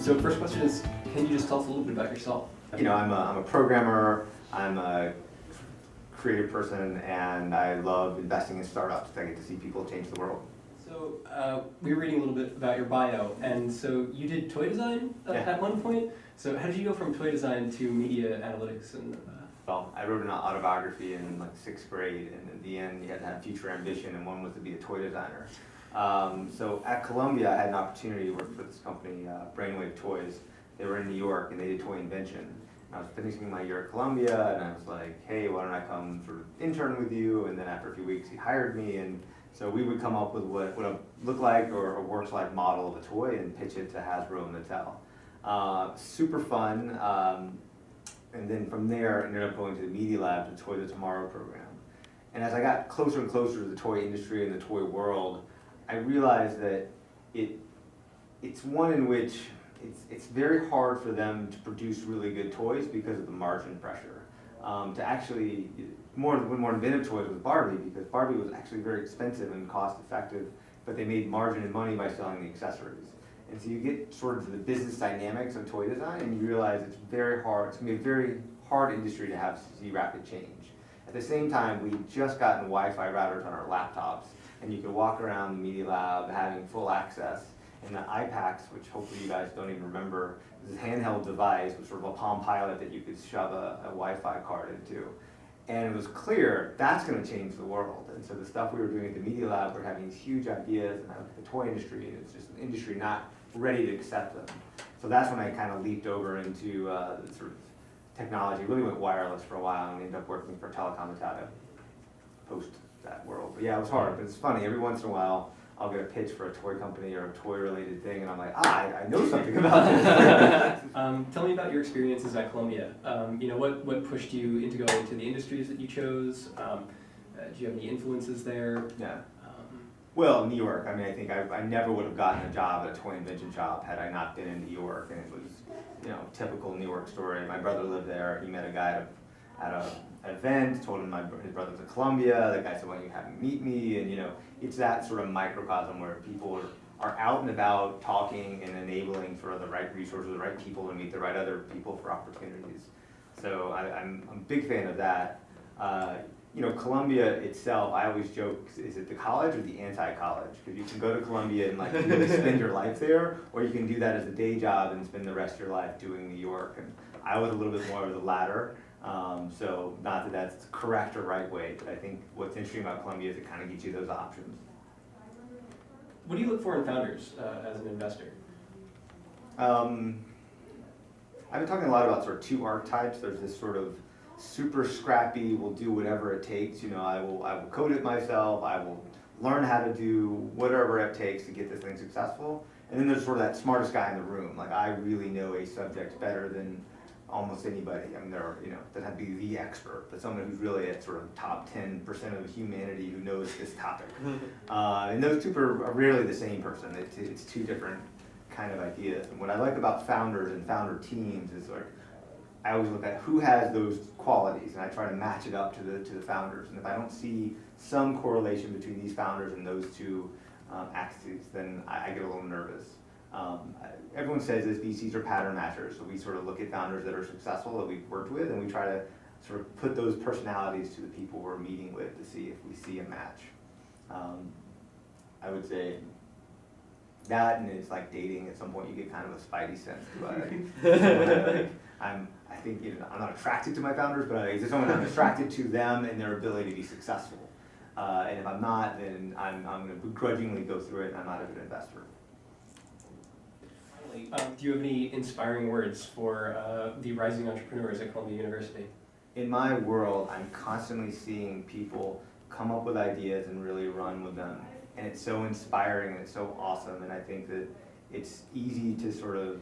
So first question is, can you just tell us a little bit about yourself? I'm a programmer, I'm a creative person, and I love investing in startups. I get to see people change the world. So we were reading a little bit about your bio, and so you did toy design at one point. So how did you go from toy design to media analytics? Well, I wrote an autobiography in like 6th grade, and in the end you had to have future ambition, and one was to be a toy designer. So at Columbia I had an opportunity to work for this company, Brainwave Toys. They were in New York and they did toy invention. And I was finishing my year at Columbia and I was like, hey, why don't I come sort of intern with you? And then after a few weeks he hired me, and so we would come up with what a look like or a works like model of a toy and pitch it to Hasbro and Mattel. Super fun. And then from there, I ended up going to the Media Lab, the Toy the Tomorrow program. And as I got closer and closer to the toy industry and the toy world, I realized that it's one in which it's very hard for them to produce really good toys because of the margin pressure. To actually, more inventive toys was Barbie, because Barbie was actually very expensive and cost effective, but they made margin and money by selling the accessories. And so you get sort of to the business dynamics of toy design and you realize it's very hard, it's gonna be a very hard industry to see rapid change. At the same time, we just gotten Wi-Fi routers on our laptops, and you could walk around the Media Lab having full access. And the iPacs, which hopefully you guys don't even remember, is a handheld device with sort of a Palm Pilot that you could shove a Wi-Fi card into. And it was clear that's going to change the world. And so the stuff we were doing at the Media Lab, we're having these huge ideas, and the toy industry, and it's just an industry not ready to accept them. So that's when I kind of leaped over into sort of technology, really went wireless for a while, and ended up working for Telecom Italia post that world. But yeah, it was hard, but it's funny. Every once in a while, I'll get a pitch for a toy company or a toy-related thing, and I'm like, I know something about this. Tell me about your experiences at Columbia. What pushed you into going into the industries that you chose? Do you have any influences there? Yeah. Well, New York. I mean, I think I never would have gotten a job at a toy invention shop had I not been in New York, and it was, typical New York story. My brother lived there. He met a guy at an event, told him his brother's at Columbia. The guy said, why don't you have him meet me? And it's that sort of microcosm where people are out and about talking and enabling sort of the right resources, the right people to meet the right other people for opportunities. So I'm a big fan of that. Columbia itself, I always joke, is it the college or the anti-college? Because you can go to Columbia and really spend your life there, or you can do that as a day job and spend the rest of your life doing New York. And I was a little bit more of the latter. So not that that's correct or right way, but I think what's interesting about Columbia is it kind of gives you those options. What do you look for in founders as an investor? I've been talking a lot about sort of two archetypes. There's this sort of super scrappy, will do whatever it takes. I will code it myself. I will learn how to do whatever it takes to get this thing successful. And then there's sort of that smartest guy in the room. Like, I really know a subject better than almost anybody. I mean, that have to be the expert, but someone who's really at sort of top 10% of humanity who knows this topic. And those two are rarely the same person. It's two different kind of ideas. And what I like about founders and founder teams is I always look at who has those qualities, and I try to match it up to the founders. And if I don't see some correlation between these founders and those two axes, then I get a little nervous. Everyone says this, VCs are pattern matchers, so we sort of look at founders that are successful that we've worked with, and we try to sort of put those personalities to the people we're meeting with to see if we see a match. I would say that, and it's like dating. At some point, you get kind of a spidey sense to it. I think I'm not attracted to my founders, but it's someone I'm attracted to them and their ability to be successful. And if I'm not, then I'm going to begrudgingly go through it, and I'm not a good investor. Do you have any inspiring words for the rising entrepreneurs at Columbia University? In my world, I'm constantly seeing people come up with ideas and really run with them. And it's so inspiring and it's so awesome. And I think that it's easy to sort of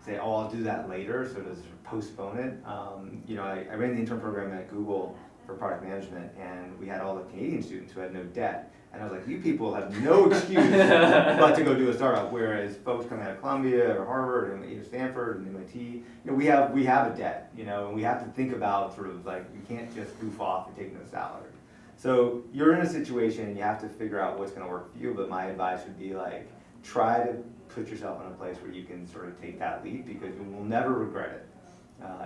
say, oh, I'll do that later, so to sort of postpone it. I ran the intern program at Google for product management, and we had all the Canadian students who had no debt. And I was like, you people have no excuse but to go do a startup, whereas folks coming out of Columbia or Harvard and Stanford and MIT, we have a debt, and we have to think about sort of like, we can't just goof off and take no salary. So you're in a situation and you have to figure out what's going to work for you, but my advice would be like, try to put yourself in a place where you can sort of take that leap, because you will never regret it.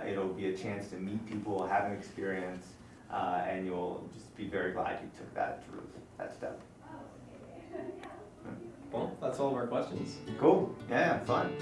It'll be a chance to meet people, have an experience, and you'll just be very glad you took that step. Well, that's all of our questions. Cool. Yeah, fun.